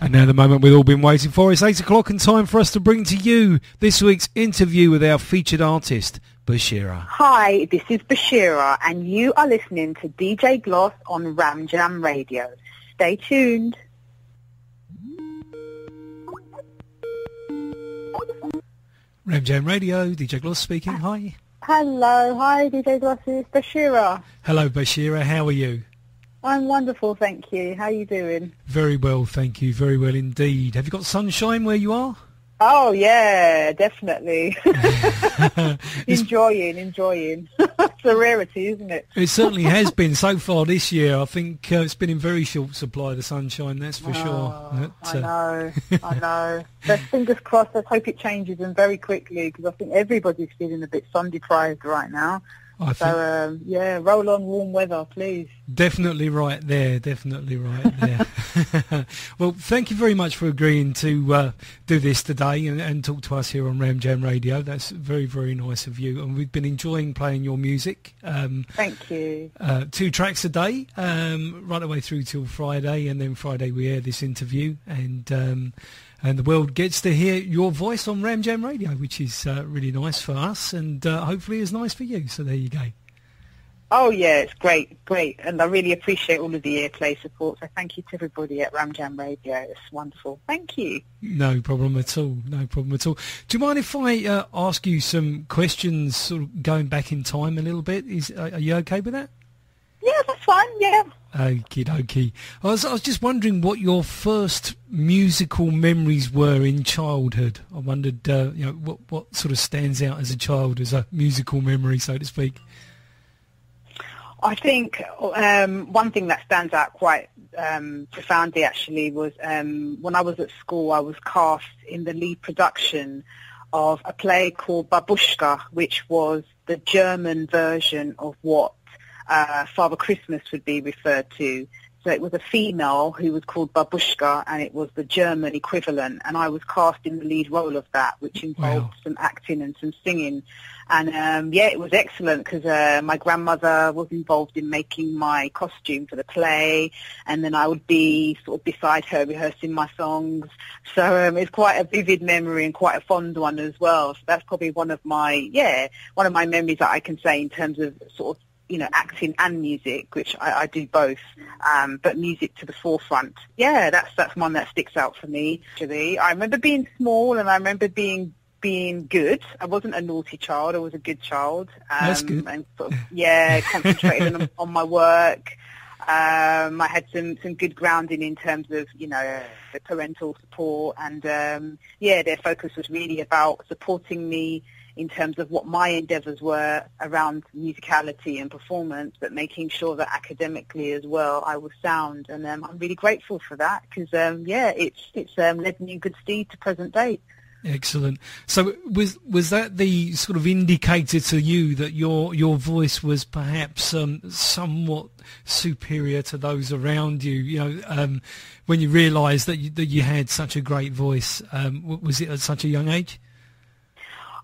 And now the moment we've all been waiting for. It's 8 o'clock and time for us to bring to you this week's interview with our featured artist, Bashiyra. Hi, this is Bashiyra, and you are listening to DJ Gloss on Ramjam Radio. Stay tuned. Ramjam Radio, DJ Gloss speaking. Hi. Hello, hi DJ Gloss, it's Bashiyra. Hello Bashiyra, how are you? I'm wonderful, thank you. How are you doing? Very well, thank you. Very well indeed. Have you got sunshine where you are? Oh, yeah, definitely. enjoying. It's a rarity, isn't it? It certainly has been so far this year. I think it's been in very short supply, the sunshine, that's for sure. I know. But fingers crossed, let's hope it changes and very quickly, because I think everybody's feeling a bit sun-deprived right now. Roll on warm weather, please. Definitely right there. Well, thank you very much for agreeing to do this today and talk to us here on Ramjam Radio. That's very, very nice of you. And we've been enjoying playing your music. Thank you. 2 tracks a day, right the way through till Friday. And then Friday we air this interview. And the world gets to hear your voice on Ramjam Radio, which is really nice for us and hopefully is nice for you. So there you go. Oh, yeah, it's great. And I really appreciate all of the airplay support. So thank you to everybody at Ramjam Radio. It's wonderful. Thank you. No problem at all. Do you mind if I ask you some questions sort of going back in time a little bit? Are you okay with that? Yeah, that's fine, yeah. Okie dokie. I was just wondering what your first musical memories were in childhood. I wondered, what sort of stands out as a child as a musical memory, so to speak. I think one thing that stands out quite profoundly, actually, was when I was at school, I was cast in the lead production of a play called Babushka, which was the German version of what Father Christmas would be referred to. So it was a female who was called Babushka, and it was the German equivalent. And I was cast in the lead role of that, which involved some acting and some singing. And, it was excellent because my grandmother was involved in making my costume for the play. And then I would be sort of beside her rehearsing my songs. So it's quite a vivid memory and quite a fond one as well. So that's probably one of my memories that I can say in terms of sort of, acting and music, which I do both, but music to the forefront. Yeah, that's one that sticks out for me. Actually, I remember being small, and I remember being good. I wasn't a naughty child. I was a good child. That's good. And sort of, concentrated on my work. I had some good grounding in terms of, the parental support, and their focus was really about supporting me in terms of what my endeavours were around musicality and performance, but making sure that academically as well I was sound. And I'm really grateful for that because, it's led me in good stead to present day. Excellent. So was that the sort of indicator to you that your voice was perhaps somewhat superior to those around you? When you realised that you had such a great voice, was it at such a young age?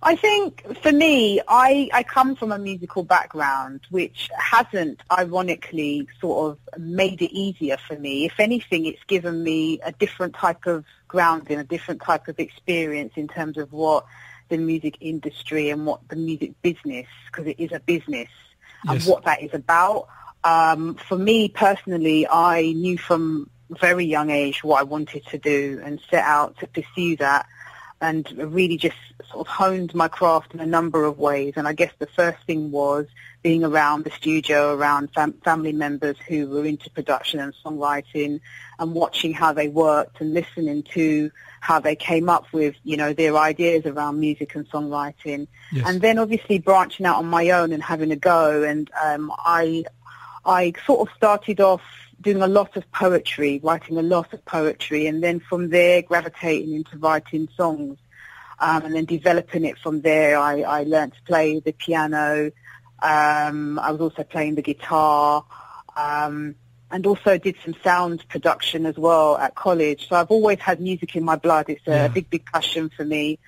I think for me, I come from a musical background, which hasn't, ironically, sort of made it easier for me. If anything, it's given me a different type of grounding, a different type of experience in terms of what the music industry and what the music business, because it is a business, and what that is about. For me personally, I knew from a very young age what I wanted to do and set out to pursue that, and really just sort of honed my craft in a number of ways. And I guess the first thing was being around the studio, around family members who were into production and songwriting, and watching how they worked and listening to how they came up with, their ideas around music and songwriting. Yes. And then obviously branching out on my own and having a go. And I sort of started off doing a lot of poetry, writing a lot of poetry, and then from there gravitating into writing songs, and then developing it from there. I learned to play the piano. I was also playing the guitar, and also did some sound production as well at college. So I've always had music in my blood. It's a big passion for me.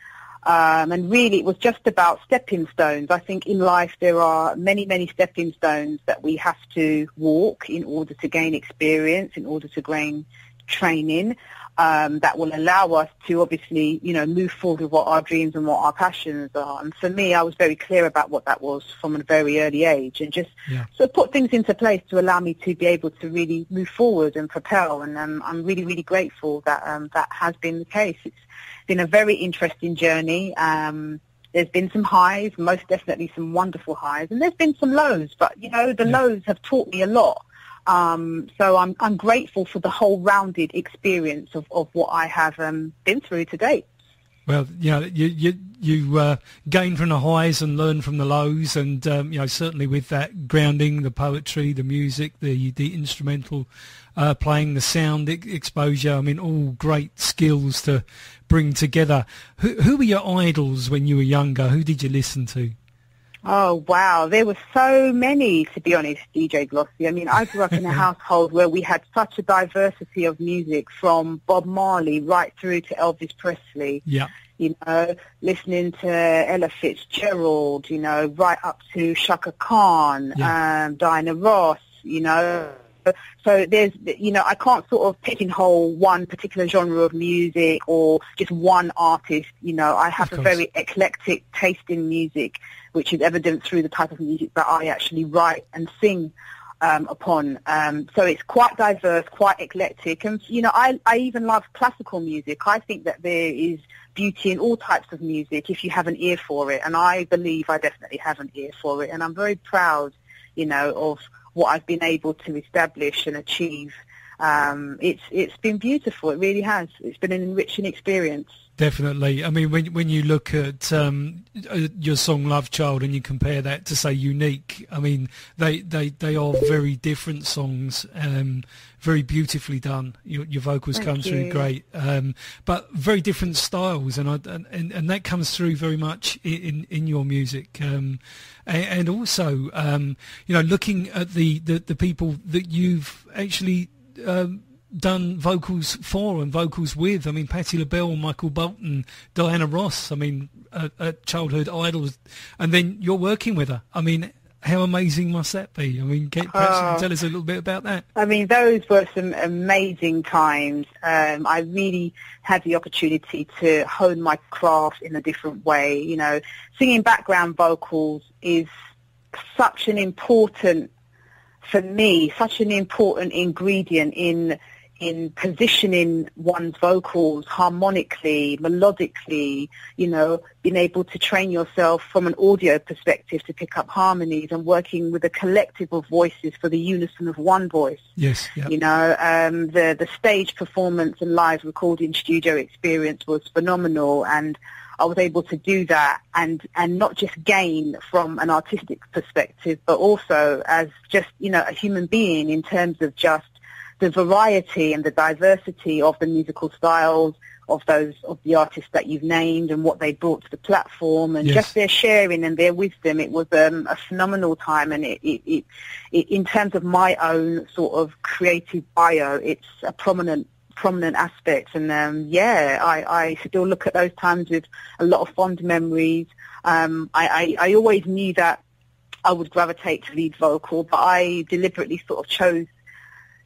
And really it was just about stepping stones. I think in life there are many, many stepping stones that we have to walk in order to gain experience, in order to gain training that will allow us to obviously, move forward with what our dreams and what our passions are. And for me, I was very clear about what that was from a very early age, and just sort of put things into place to allow me to be able to really move forward and propel. And I'm really, really grateful that that has been the case. It's been a very interesting journey. There's been some highs, most definitely some wonderful highs, and there's been some lows, but the lows have taught me a lot. So I'm grateful for the whole rounded experience of what I have been through to date. Well, you gain from the highs and learn from the lows, and certainly with that grounding, the poetry, the music, the instrumental playing, the sound exposure. I mean, all great skills to bring together. Who were your idols when you were younger? Who did you listen to? Oh, wow. There were so many, to be honest, DJ Glossy. I mean, I grew up in a household where we had such a diversity of music, from Bob Marley right through to Elvis Presley. Yeah. Listening to Ella Fitzgerald, right up to Shaka Khan, Diana Ross, So there's, I can't sort of pigeonhole one particular genre of music or just one artist. I have a very eclectic taste in music, which is evident through the type of music that I actually write and sing upon. So it's quite diverse, quite eclectic. And, I even love classical music. I think that there is beauty in all types of music if you have an ear for it. And I believe I definitely have an ear for it. And I'm very proud, of what I've been able to establish and achieve. It's been beautiful. It really has. It's been an enriching experience. Definitely. I mean, when you look at your song Love Child and you compare that to, say, Unique, I mean, they are very different songs, very beautifully done. Your vocals come through great, but very different styles, and that comes through very much in your music. And also, looking at the people that you've actually done vocals for and vocals with. I mean, Patti LaBelle, Michael Bolton, Diana Ross. I mean, childhood idols, and then you're working with her. I mean, how amazing must that be? I mean, perhaps you can tell us a little bit about that. I mean, those were some amazing times. I really had the opportunity to hone my craft in a different way. Singing background vocals is such an important, for me, such an important ingredient in positioning one's vocals harmonically, melodically, being able to train yourself from an audio perspective to pick up harmonies, and working with a collective of voices for the unison of one voice. Yes. Yep. The stage performance and live recording studio experience was phenomenal, and I was able to do that and not just gain from an artistic perspective, but also as just, a human being, in terms of just the variety and the diversity of the musical styles of the artists that you've named and what they brought to the platform, and just their sharing and their wisdom. It was a phenomenal time, and it in terms of my own sort of creative bio, it's a prominent aspect. And I still look at those times with a lot of fond memories. I always knew that I would gravitate to lead vocal, but I deliberately sort of chose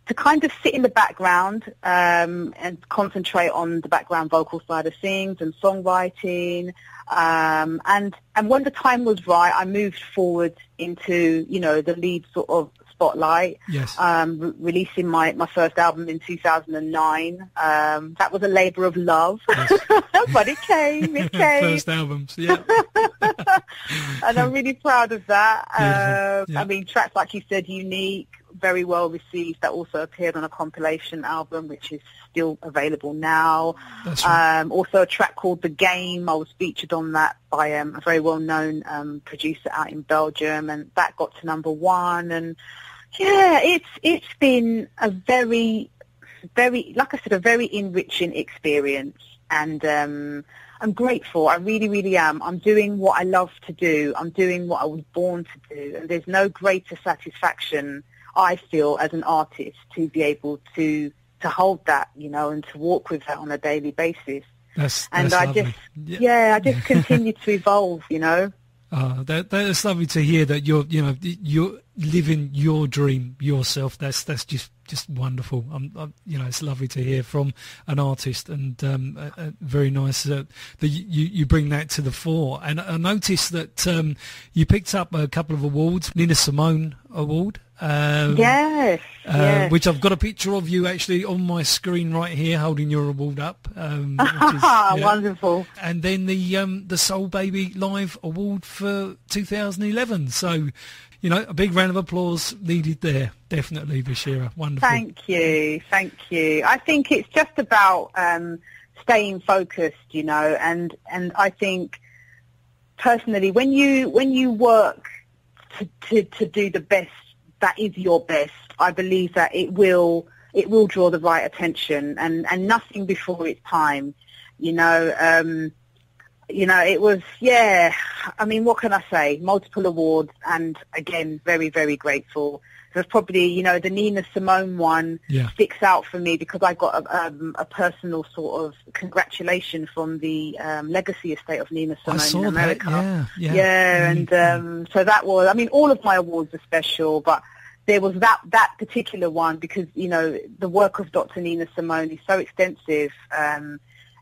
to kind of sit in the background and concentrate on the background vocal side of things and songwriting. And when the time was right, I moved forward into, the lead sort of spotlight. Yes. Releasing my first album in 2009. That was a labour of love, yes. But it came. First albums, yeah. And I'm really proud of that. Yeah. I mean, tracks like you said, Unique, very well received. That also appeared on a compilation album, which is still available now. That's right. Also a track called The Game. I was featured on that by a very well-known producer out in Belgium, and that got to #1. And yeah, it's been a very, very, like I said, a very enriching experience. And I'm grateful. I really, really am. I'm doing what I love to do. I'm doing what I was born to do. And there's no greater satisfaction, I feel, as an artist, to be able to hold that, and to walk with that on a daily basis. That's I lovely. I just continue to evolve, That is lovely to hear, that you're living your dream yourself. That's just wonderful. It's lovely to hear from an artist, and very nice that you bring that to the fore. And I noticed that you picked up a couple of awards, Nina Simone Award. Yes. Which I've got a picture of you actually on my screen right here, holding your award up. Which is, wonderful. And then the Soul Baby Live Award for 2011. So, a big round of applause needed there. Definitely, Bashiyra. Wonderful. Thank you. I think it's just about staying focused, and I think personally, when you work to do the best, that is your best, I believe that it will draw the right attention, and nothing before its time. It was, I mean, what can I say? Multiple awards, and again, very, very grateful. There's probably, the Nina Simone one sticks out for me because I got a personal sort of congratulation from the legacy estate of Nina Simone in America. And so that was, I mean, all of my awards are special, but there was that particular one because, the work of Dr. Nina Simone is so extensive.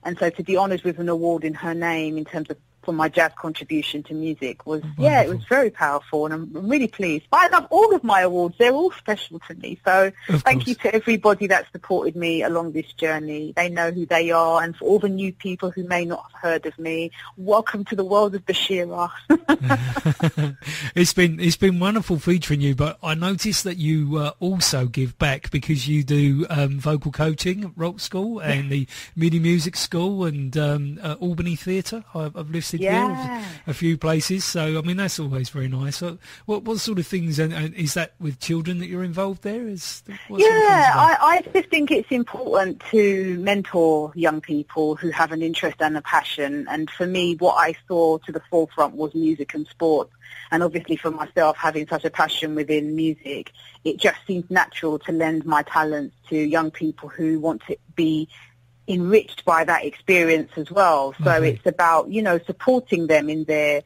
And so to be honoured with an award in her name in terms of for my jazz contribution to music was, it was very powerful, and I'm really pleased. But I love all of my awards. They're all special to me. So thank you to everybody that supported me along this journey. They know who they are. And for all the new people who may not have heard of me, welcome to the world of Bashiyra. It's been wonderful featuring you, but I noticed that you also give back because you do vocal coaching at Rock School and the MIDI Music School and Albany Theatre. I've listed here a few places, so I mean that's always very nice. So what sort of things, and is that with children that you're involved there? I just think it's important to mentor young people who have an interest and a passion, and for me what I saw to the forefront was music and sport, and obviously for myself having such a passion within music, it just seems natural to lend my talents to young people who want to be enriched by that experience as well. So it's about, supporting them in their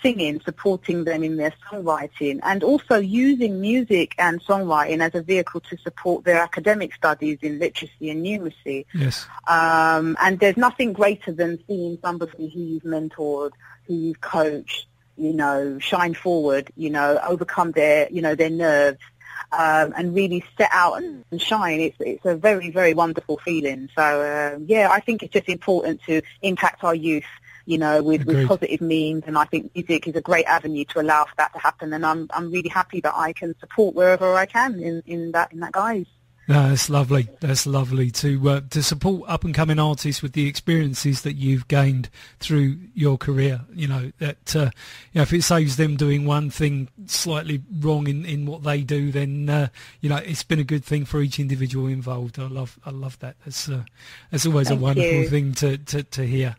singing, supporting them in their songwriting, and also using music and songwriting as a vehicle to support their academic studies in literacy and numeracy. Yes. And there's nothing greater than seeing somebody who you've mentored, who you've coached, shine forward, overcome their nerves, and really set out and shine. It's a very, very wonderful feeling. So, I think it's just important to impact our youth, with positive means, and I think music is a great avenue to allow for that to happen, and I'm really happy that I can support wherever I can in that guise. No, that's lovely. That's lovely to support up and coming artists with the experiences that you've gained through your career. If it saves them doing one thing slightly wrong in what they do, then it's been a good thing for each individual involved. I love that. That's always a wonderful thing to hear.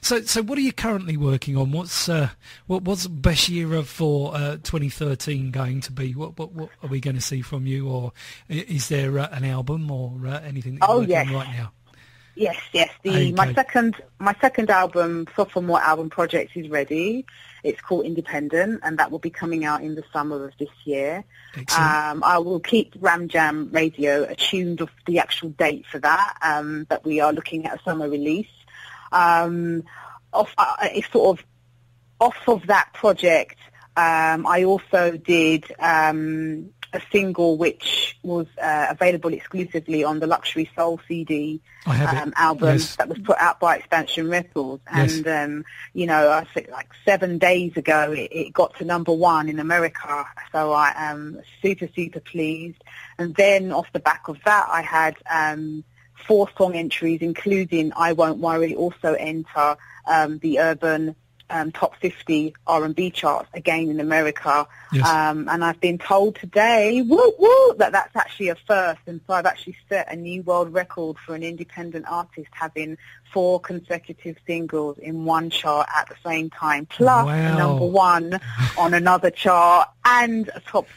So what are you currently working on? What's Bashiyra for 2013 going to be? What are we going to see from you, or is there an album or anything that you're working on right now? Yes. My second album, sophomore album project, is ready. It's called Independent, and that will be coming out in the summer of this year. I will keep Ramjam Radio attuned of the actual date for that, but we are looking at a summer release. Off of that project, I also did a single which was available exclusively on the Luxury Soul CD album that was put out by Expansion Records. And, I think like 7 days ago, it got to #1 in America. So I am super, super pleased. And then off the back of that, I had 4 song entries, including I Won't Worry, also enter the urban top 50 RnB charts, again in America. Yes. And I've been told today, that's actually a first. And so I've actually set a new world record for an independent artist having 4 consecutive singles in one chart at the same time, plus a #1 on another chart and a top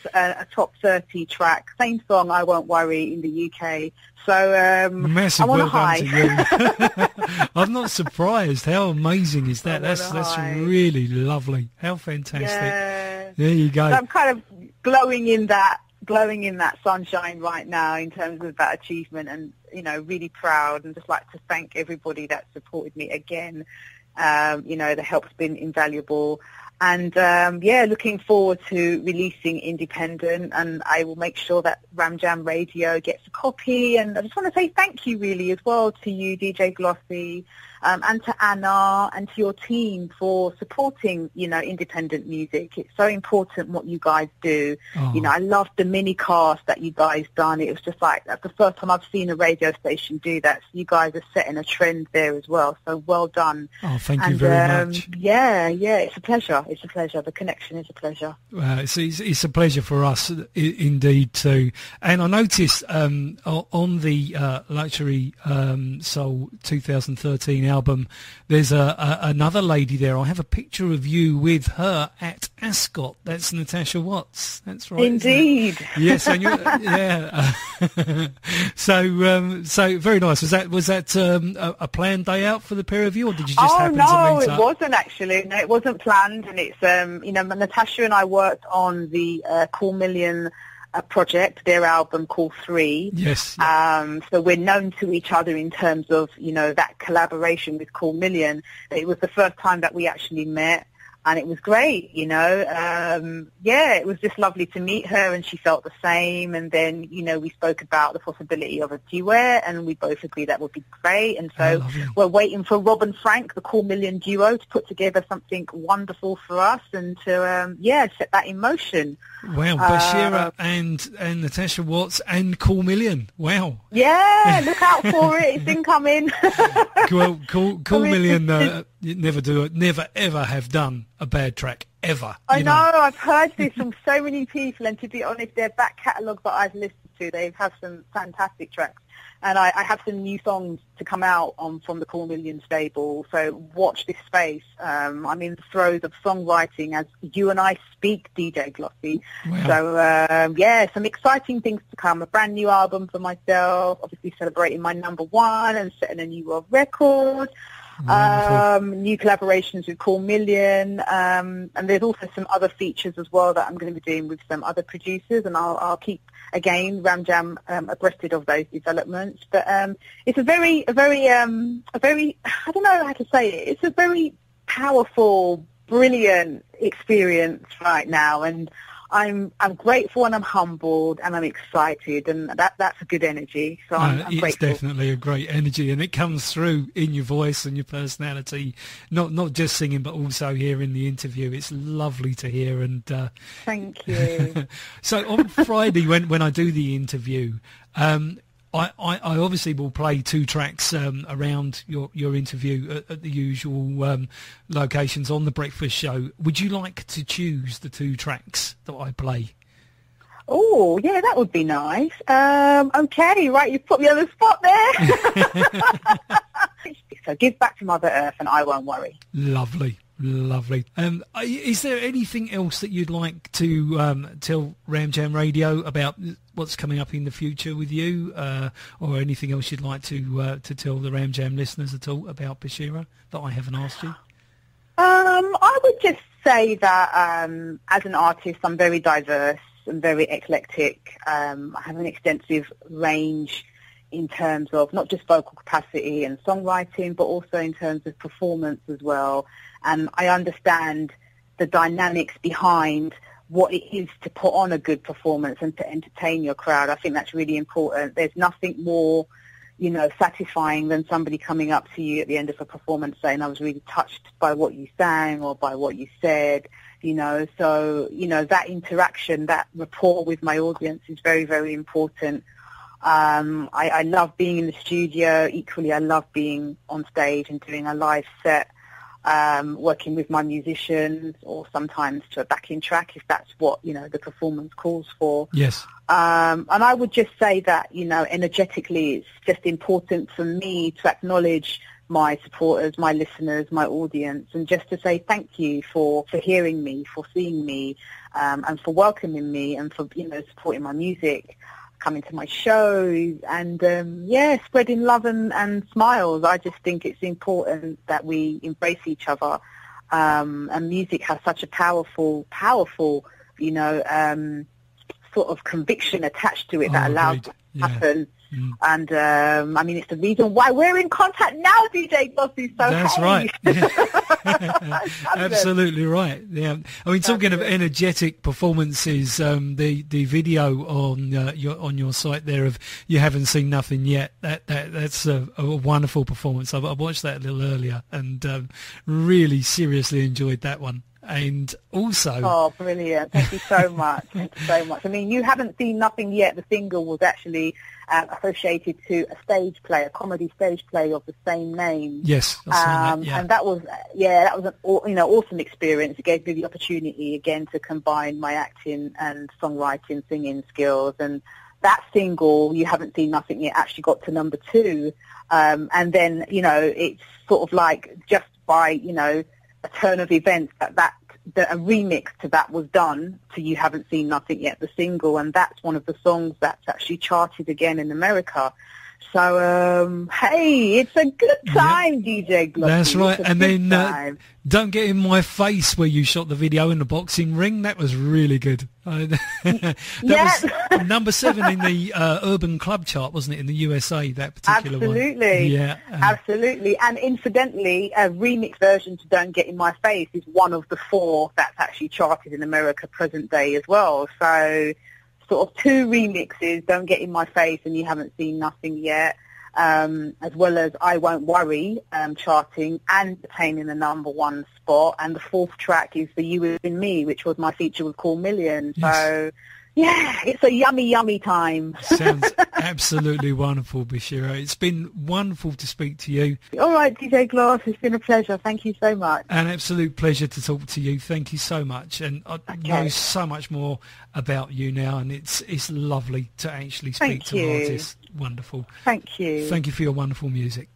30 track. Same song, I Won't Worry, in the UK. So massive I'm on well a high. Done to you. I'm not surprised. How amazing is that? That's really lovely. How fantastic. Yeah. There you go. So I'm kind of glowing in that sunshine right now in terms of that achievement, and really proud, and just like to thank everybody that supported me again. The help's been invaluable, and looking forward to releasing independent, and I will make sure that Ramjam Radio gets a copy. And I just want to say thank you really as well to you, DJ Glossy, and to Anna and to your team for supporting, independent music. It's so important what you guys do. Oh. I loved the mini cast that you guys done. It was just like, that's the first time I've seen a radio station do that. So you guys are setting a trend there as well. So well done. Oh, thank you very much. Yeah, it's a pleasure. It's a pleasure. The connection is a pleasure. It's a pleasure for us indeed too. And I noticed on the Luxury Soul 2013 album, there's another lady there. I have a picture of you with her at Ascot. That's Natasha Watts. That's right. Indeed. Yes, and yeah. So very nice. Was that a planned day out for the pair of you, or did you just happen to meet up? No, it wasn't actually. No, it wasn't planned, and it's Natasha and I worked on the Cool Million project, their album called 3. Yes. So we're known to each other in terms of, that collaboration with Cool Million. It was the first time that we actually met, and it was great, it was just lovely to meet her, and she felt the same. And then, we spoke about the possibility of a duet, and we both agreed that would be great. And so we're waiting for Rob and Frank, the Cool Million duo, to put together something wonderful for us, and to, set that in motion. Wow, Bashiyra and Natasha Watts and Cool Million. Wow. Yeah, look out for it. It's incoming. Well, Cool Million never ever have done a bad track ever. I know. I've heard this from so many people, and to be honest, their back catalogue that I've listened to, they've had some fantastic tracks. And I have some new songs to come out from the Cool Million stable, so watch this space. I'm in the throes of songwriting as you and I speak, DJ Glossy. Wow. So, some exciting things to come. A brand new album for myself, obviously celebrating my #1 and setting a new world record. New collaborations with Cool Million, and there's also some other features as well that I'm going to be doing with some other producers, and I'll keep again Ramjam abreast of those developments. But it's a very I don't know how to say it. It's a very powerful, brilliant experience right now, and I'm grateful, and I'm humbled, and I'm excited, and that's a good energy. So I'm grateful. It's definitely a great energy, and it comes through in your voice and your personality, not just singing, but also here in the interview. It's lovely to hear. And thank you. So on Friday, when I do the interview, I obviously will play 2 tracks around your interview at the usual locations on the breakfast show. Would you like to choose the 2 tracks that I play? Oh, yeah, that would be nice. Okay, right, you put me on the spot there. So give back to Mother Earth and I Won't Worry. Lovely. Is there anything else that you'd like to tell Ramjam Radio about what's coming up in the future with you, or anything else you'd like to tell the Ramjam listeners at all about Bashiyra that I haven't asked you? I would just say that as an artist, I'm very diverse and very eclectic. I have an extensive range in terms of not just vocal capacity and songwriting, but also in terms of performance as well. And I understand the dynamics behind what it is to put on a good performance and to entertain your crowd. I think that's really important. There's nothing more, satisfying than somebody coming up to you at the end of a performance saying, I was really touched by what you sang or by what you said, So, that interaction, that rapport with my audience is very, very important. I love being in the studio. Equally, I love being on stage and doing a live set, working with my musicians, or sometimes to a backing track if that's what, the performance calls for. Yes. And I would just say that, energetically, it's just important for me to acknowledge my supporters, my listeners, my audience, and just to say thank you for hearing me, for seeing me, and for welcoming me, and for, supporting my music, coming to my shows, and spreading love and smiles. I just think it's important that we embrace each other, and music has such a powerful sort of conviction attached to it that allowed that to happen. And I mean, it's the reason why we're in contact now, DJ Glossy. So that's right. Absolutely right. Yeah. I mean, talking of energetic performances, the video on your site there of You Haven't Seen Nothing Yet. That's a wonderful performance. I watched that a little earlier and really seriously enjoyed that one. And also... Oh, brilliant. Thank you so much. Thank you so much. I mean, You Haven't Seen Nothing Yet, the single was actually associated to a stage play, a comedy stage play of the same name. Yes, I've seen that, and that was an awesome experience. It gave me the opportunity, again, to combine my acting and songwriting, singing skills. And that single, You Haven't Seen Nothing Yet, actually got to number 2. And then, it's sort of like just by, a turn of events that a remix to that was done to You Haven't Seen Nothing Yet, the single, and that's one of the songs that's actually charted again in America. So, hey, it's a good time, DJ Glossy. That's right. And then Don't Get In My Face, where you shot the video in the boxing ring. That was really good. That was number 7 in the Urban Club chart, wasn't it, in the USA, that particular one? Absolutely. Yeah. Absolutely. And incidentally, a remix version to Don't Get In My Face is one of the 4 that's actually charted in America present day as well. So... sort of 2 remixes, Don't Get In My Face and You Haven't Seen Nothing Yet, as well as I Won't Worry, charting and attaining the number 1 spot. And the 4th track is For You and Me, which was my feature with Cool Million. Yes. So, yeah, it's a yummy, yummy time. Sounds absolutely wonderful, Bashiyra. It's been wonderful to speak to you. All right, DJ Gloss, it's been a pleasure. Thank you so much. An absolute pleasure to talk to you. Thank you so much. And I know so much more about you now, and it's lovely to actually speak to an artist. Wonderful. Thank you. Thank you for your wonderful music.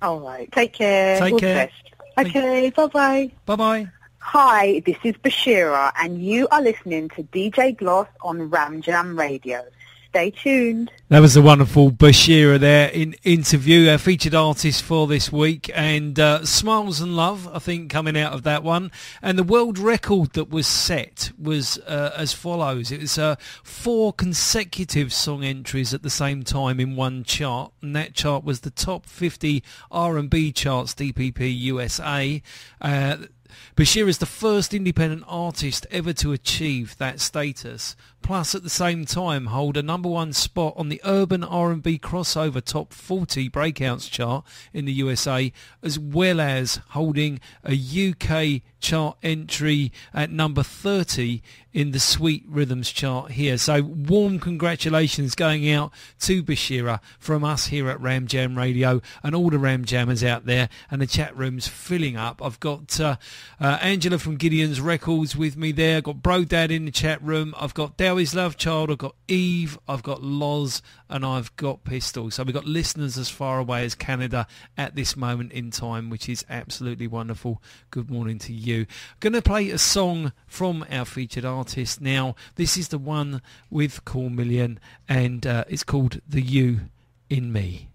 All right. Take care. Take care. Okay, bye-bye. Bye-bye. Hi, this is Bashiyra, and you are listening to DJ Gloss on Ramjam Radio. Stay tuned. That was the wonderful Bashiyra there in interview, our featured artist for this week, and Smiles and Love, I think, coming out of that one. And the world record that was set was as follows. It was 4 consecutive song entries at the same time in one chart, and that chart was the top 50 RnB Charts DPP USA. Bashiyra is the first independent artist ever to achieve that status, plus at the same time hold a number 1 spot on the Urban R&B Crossover Top 40 Breakouts chart in the USA, as well as holding a UK chart entry at number 30 in the Sweet Rhythms chart here. So warm congratulations going out to Bashiyra from us here at Ramjam Radio and all the Ramjammers out there, and the chat room's filling up. I've got Angela from Gideon's Records with me there. I've got Bro Dad in the chat room. I've got Dowie's Love Child. I've got Eve. I've got Loz. And I've got Pistol. So we've got listeners as far away as Canada at this moment in time, which is absolutely wonderful. Good morning to you. I'm going to play a song from our featured artist now. This is the one with Cool Million, and it's called The You in Me.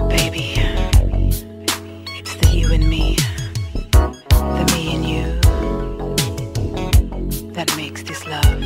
Baby, it's the you and me, the me and you, that makes this love.